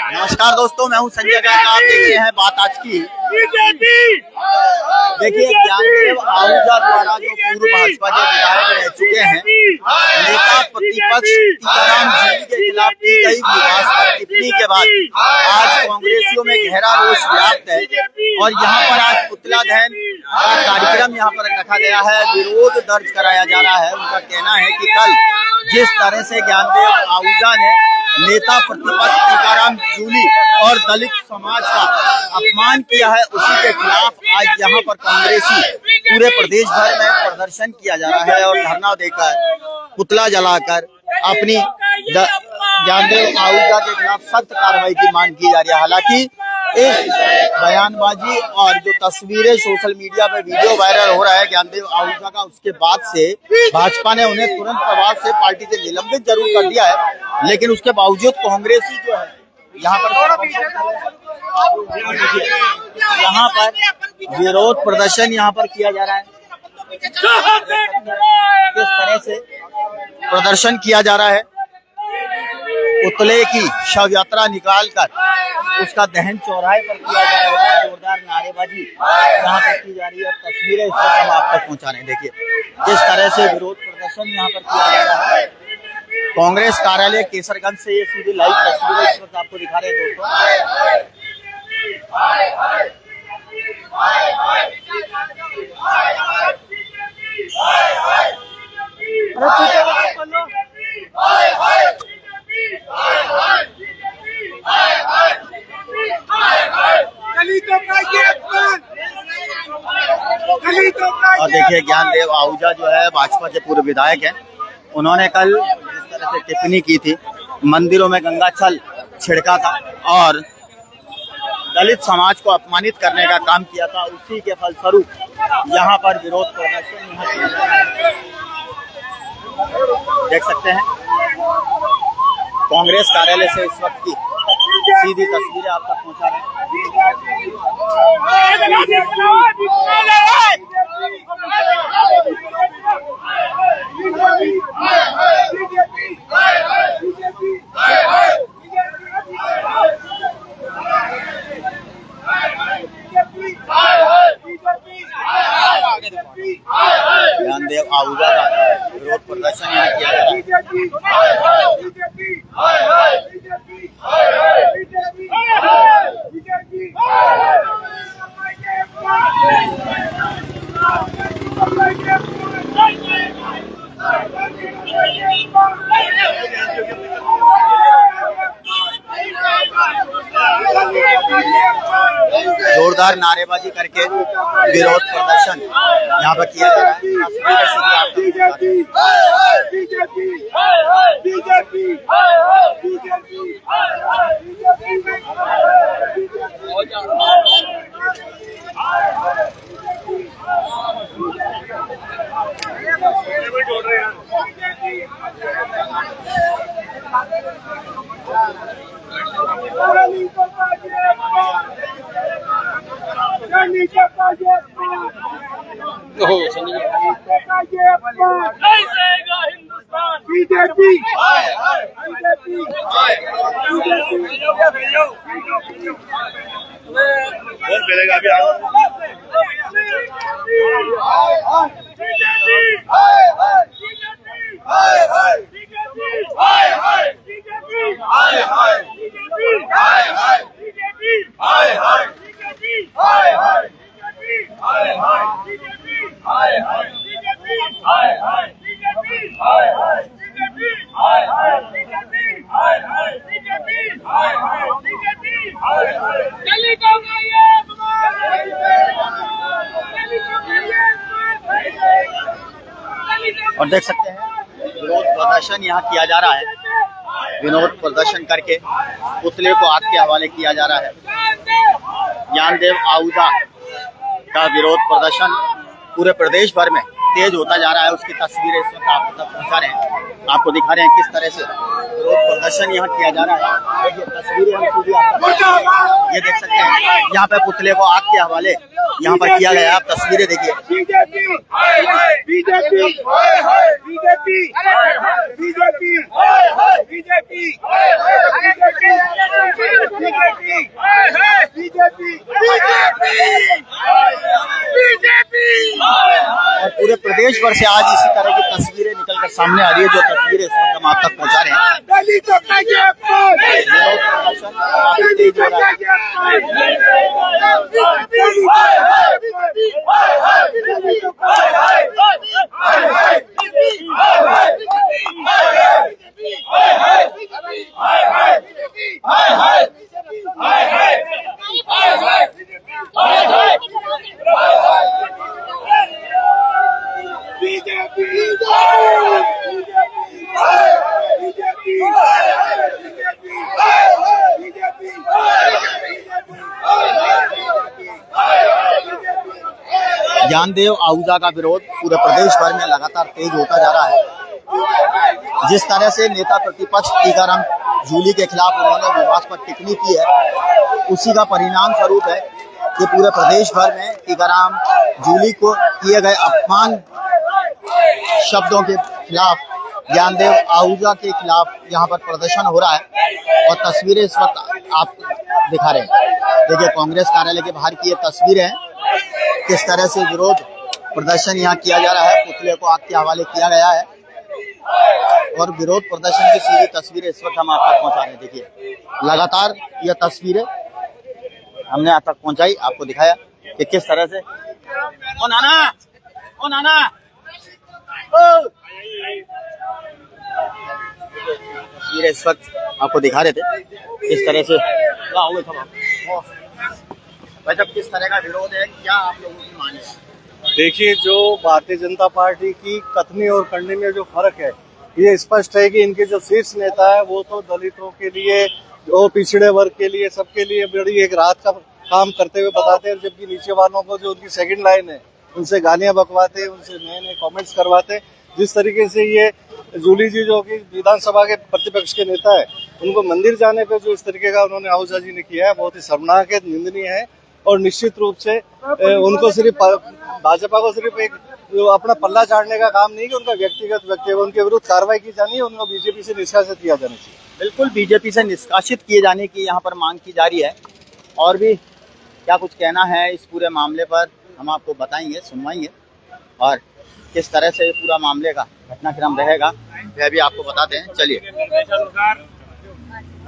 नमस्कार दोस्तों, मैं हूं संजय गर्ग। आप देख रहे हैं बात आज की। देखिए, ज्ञानदेव आहूजा द्वारा जो पूर्व भाजपा के विधायक रह चुके हैं, नेता प्रतिपक्ष टीकाराम जूली के खिलाफ की गई विवादास्पद टिप्पणी के बाद आज कांग्रेसियों में गहरा रोष व्याप्त है और यहाँ पर आज पुतला दहन का कार्यक्रम यहाँ पर रखा गया है। विरोध दर्ज कराया जा रहा है। उनका कहना है कि कल जिस तरह से ज्ञानदेव आहूजा ने नेता प्रतिपक्ष टीकाराम जूली और दलित समाज का अपमान किया है, उसी के खिलाफ आज यहाँ पर कांग्रेसी पूरे प्रदेश भर में प्रदर्शन किया जा रहा है और धरना देकर, पुतला जलाकर अपनी ज्ञानदेव आहूजा के खिलाफ सख्त कार्रवाई की मांग की जा रही है। हालांकि इस बयानबाजी और जो तस्वीरें सोशल मीडिया पे वीडियो वायरल हो रहा है ज्ञानदेव आहूजा का, उसके बाद से भाजपा ने उन्हें तुरंत प्रभाव से पार्टी से निलंबित जरूर कर दिया है, लेकिन उसके बावजूद कांग्रेसी जो है यहाँ पर विरोध प्रदर्शन यहाँ पर किया जा रहा है। किस तरह से प्रदर्शन किया जा रहा है, पुतले की शव यात्रा निकालकर उसका दहन चौराहे पर किया जा रहा है। जोरदार नारेबाजी यहाँ पर की जा रही है। तस्वीरें इस वक्त हम आप तक पहुँचा रहे हैं। देखिए किस तरह से विरोध प्रदर्शन यहाँ पर किया जा रहा है। कांग्रेस कार्यालय केसरगंज से ये सीधी लाइव तस्वीरें इस वक्त आपको दिखा रहे हैं दोस्तों। और देखिए, ज्ञानदेव आहूजा जो है भाजपा के पूर्व विधायक हैं। उन्होंने कल जिस तरह से टिप्पणी की थी, मंदिरों में गंगा जल छिड़का था और दलित समाज को अपमानित करने का काम किया था, उसी के फलस्वरूप यहाँ पर विरोध प्रदर्शन देख सकते हैं। कांग्रेस कार्यालय से इस वक्त की सीधी तस्वीरें आप तक पहुंचा रहे हैं। ज्ञानदेव आहूजा का विरोध प्रदर्शन यहाँ किया जा रहा जोरदार नारेबाजी करके विरोध प्रदर्शन यहाँ पर किया जा रहा है। बीजेपी और देख सकते हैं विरोध प्रदर्शन यहाँ किया जा रहा है। विरोध प्रदर्शन करके पुतले को आग के हवाले किया जा रहा है। ज्ञानदेव आहूजा का विरोध प्रदर्शन पूरे प्रदेश भर में तेज होता जा रहा है। उसकी तस्वीरें इस वक्त आप तक पहुंचा रहे हैं, आपको दिखा रहे हैं किस तरह से विरोध प्रदर्शन यहाँ किया जा रहा है। देखिए तस्वीरें हम सीधी ये देख सकते हैं, यहाँ पे पुतले को आग के हवाले यहाँ पर किया गया है। आप तस्वीरें देखिए। BJP BJP BJP BJP BJP प्रदेश भर से आज इसी तरह की तस्वीरें निकलकर सामने आ रही है, जो तस्वीरें इस वक्त हम आप तक पहुंचा रहे हैं। काफी तेज हो ज्ञानदेव आहूजा का विरोध पूरे प्रदेश भर में लगातार तेज होता जा रहा है। जिस तरह से नेता प्रतिपक्ष टीकाराम जूली के खिलाफ उन्होंने विवादास्पद टिप्पणी की है, उसी का परिणाम स्वरूप है कि पूरे प्रदेश भर में टीकाराम जूली को किए गए अपमान शब्दों के खिलाफ, ज्ञानदेव आहूजा के खिलाफ यहाँ पर प्रदर्शन हो रहा है। और तस्वीरें इस वक्त आप दिखा रहे हैं, देखिए कांग्रेस कार्यालय के बाहर की ये तस्वीरें हैं, किस तरह से विरोध प्रदर्शन यहाँ किया जा रहा है। पुतले को आग के हवाले किया गया है और विरोध प्रदर्शन की सीधी तस्वीरें इस वक्त हम आप तक पहुंचा रहे हैं। देखिए लगातार यह तस्वीरें हमने आप तक पहुंचाई, आपको दिखाया कि किस तरह से ओ नाना तस्वीरें इस वक्त आपको दिखा रहे थे, किस तरह से भाई साहब किस तरह का विरोध है, क्या आप लोगों की मांग है? देखिए, जो भारतीय जनता पार्टी की कथनी और करनी में जो फर्क है, ये स्पष्ट है कि इनके जो शीर्ष नेता है वो तो दलितों के लिए, जो पिछड़े वर्ग के लिए, सबके लिए बड़ी एक राहत का काम करते हुए बताते हैं, जबकि नीचे वालों को जो उनकी सेकंड लाइन है उनसे गालियां बकवाते, उनसे नए नए कमेंट्स करवाते। जिस तरीके से ये जूली जी जो कि विधानसभा के प्रतिपक्ष के नेता है, उनको मंदिर जाने पे जो इस तरीके का उन्होंने आहूजा जी ने किया है, बहुत ही शर्मनाक है, निंदनीय है। और निश्चित रूप से उनको सिर्फ भाजपा को सिर्फ एक अपना पल्ला झाड़ने का काम नहीं कि उनका व्यक्तिगत व्यक्ति, उनके विरुद्ध कार्रवाई की जानी है, उनको बीजेपी से निष्कासित किया जाना चाहिए। बिल्कुल, बीजेपी से निष्कासित किए जाने की यहाँ पर मांग की जा रही है। और भी क्या कुछ कहना है इस पूरे मामले पर हम आपको बताएंगे, सुनवाएंगे, और किस तरह से पूरा मामले का घटनाक्रम रहेगा वह भी आपको बताते हैं। चलिए।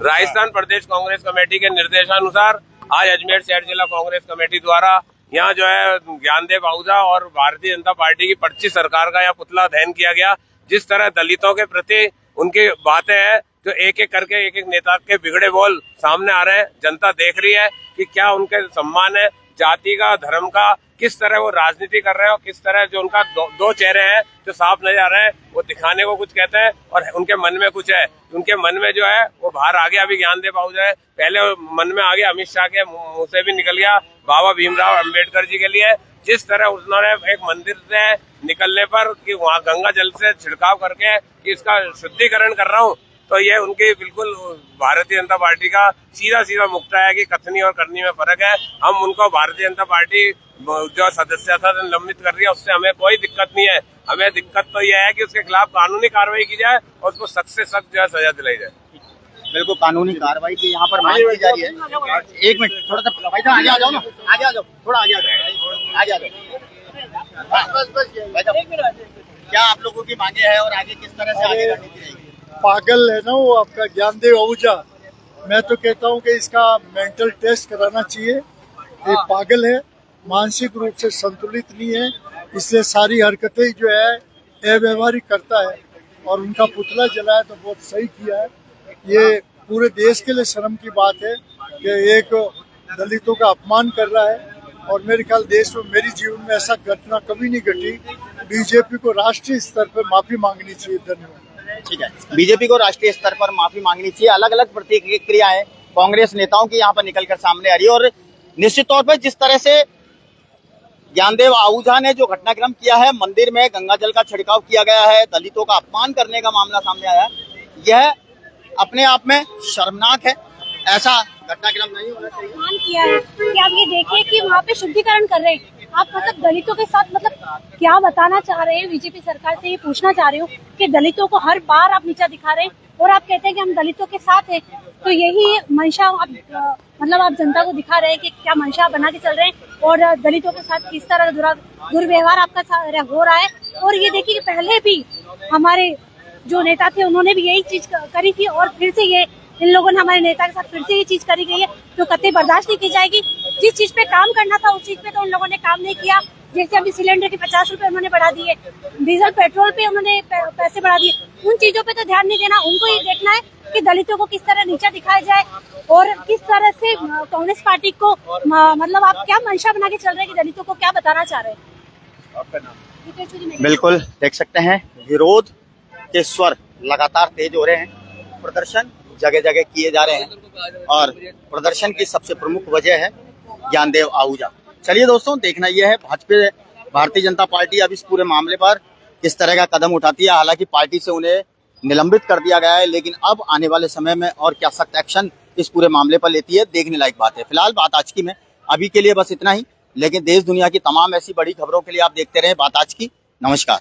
राजस्थान प्रदेश कांग्रेस कमेटी के निर्देशानुसार आज अजमेर शहर जिला कांग्रेस कमेटी द्वारा यहाँ जो है ज्ञानदेव आहूजा और भारतीय जनता पार्टी की 25 सरकार का यहाँ पुतला दहन किया गया। जिस तरह दलितों के प्रति उनकी बातें हैं, जो एक एक करके एक एक नेता के बिगड़े बोल सामने आ रहे हैं, जनता देख रही है कि क्या उनके सम्मान है, जाति का, धर्म का, किस तरह वो राजनीति कर रहे हैं और किस तरह जो उनका दो चेहरे हैं जो साफ नजर आ रहे हैं, वो दिखाने को कुछ कहते हैं और उनके मन में कुछ है। उनके मन में जो है वो बाहर आ गया। अभी ज्ञानदेव आहूजा है, पहले मन में आ गया, अमित शाह के मुंह से भी निकल गया बाबा भीमराव अम्बेडकर जी के लिए। जिस तरह उन्होंने एक मंदिर से निकलने पर कि वहाँ गंगा जल से छिड़काव करके कि इसका शुद्धिकरण कर रहा हूँ, तो ये उनकी बिल्कुल भारतीय जनता पार्टी का सीधा सीधा मुक्ता है कि कथनी और करनी में फर्क है। हम उनको भारतीय जनता पार्टी जो सदस्यता से निलंबित कर रही है उससे हमें कोई दिक्कत नहीं है। हमें दिक्कत तो यह है कि उसके खिलाफ कानूनी कार्रवाई की जाए और उसको सख्त से सख्त जो है सजा दिलाई जाए। बिल्कुल, कानूनी कार्रवाई की यहाँ पर मांग की जा रही है। एक मिनट, थोड़ा सा भाई साहब आगे आ जाओ ना, आगे आ जाओ, थोड़ा आगे आ जाओ, आगे आ जाओ। भाई साहब, क्या आप लोगों की मांगे है और आगे किस तरह से आगे रणनीति रहेगी? पागल है ना वो आपका ज्ञानदेव आहूजा। मैं तो कहता हूँ कि इसका मेंटल टेस्ट कराना चाहिए। ये पागल है, मानसिक रूप से संतुलित नहीं है, इसलिए सारी हरकतें जो है अव्यवहारिक करता है। और उनका पुतला जलाया तो बहुत सही किया है। ये पूरे देश के लिए शर्म की बात है कि एक दलितों का अपमान कर रहा है। और मेरे ख्याल देश में, मेरी जीवन में ऐसा घटना कभी नहीं घटी। बीजेपी को राष्ट्रीय स्तर पर माफी मांगनी चाहिए। धन्यवाद। ठीक है, बीजेपी को राष्ट्रीय स्तर पर माफी मांगनी चाहिए। अलग अलग प्रतिक्रियाएं कांग्रेस नेताओं की यहाँ पर निकलकर सामने आ रही है। और निश्चित तौर पर जिस तरह से ज्ञानदेव आहूजा ने जो घटनाक्रम किया है, मंदिर में गंगा जल का छिड़काव किया गया है, दलितों का अपमान करने का मामला सामने आया है, यह अपने आप में शर्मनाक है। ऐसा घटनाक्रम नहीं होना चाहिए। अपमान किया है कि आप ये देखिए कि वहाँ पे शुद्धिकरण कर रहे हैं। आप मतलब दलितों के साथ मतलब क्या बताना चाह रहे हैं? बीजेपी सरकार से ये पूछना चाह रहे हो कि दलितों को हर बार आप नीचा दिखा रहे हैं और आप कहते हैं कि हम दलितों के साथ हैं। तो यही मंशा आप मतलब आप जनता को दिखा रहे हैं कि क्या मंशा बना के चल रहे हैं और दलितों के साथ किस तरह दुर्व्यवहार आपका हो रहा है। और ये देखिए कि पहले भी हमारे जो नेता थे उन्होंने भी यही चीज करी थी और फिर से ये इन लोगों ने हमारे नेता के साथ फिर से ये चीज करी गई है, तो कतई बर्दाश्त नहीं की जाएगी। जिस चीज पे काम करना था उस चीज पे तो उन लोगों ने काम नहीं किया। जैसे अभी सिलेंडर के 50 रुपए उन्होंने बढ़ा दिए, डीजल पेट्रोल पे उन्होंने पैसे बढ़ा दिए, उन चीजों पे तो ध्यान नहीं देना। उनको ये देखना है कि दलितों को किस तरह नीचा दिखाया जाए और किस तरह से कांग्रेस पार्टी को मतलब आप क्या मंशा बना के चल रहे हैं कि दलितों को क्या बताना चाह रहे हैं। आपका नाम? बिल्कुल देख सकते हैं विरोध के स्वर लगातार तेज हो रहे हैं, प्रदर्शन जगह जगह किए जा रहे हैं और प्रदर्शन की सबसे प्रमुख वजह है ज्ञानदेव आहूजा। चलिए दोस्तों, देखना यह है भाजपा भारतीय जनता पार्टी अब इस पूरे मामले पर किस तरह का कदम उठाती है। हालांकि पार्टी से उन्हें निलंबित कर दिया गया है, लेकिन अब आने वाले समय में और क्या सख्त एक्शन इस पूरे मामले पर लेती है, देखने लायक बात है। फिलहाल बात आज की में अभी के लिए बस इतना ही, लेकिन देश दुनिया की तमाम ऐसी बड़ी खबरों के लिए आप देखते रहे बात आज की। नमस्कार।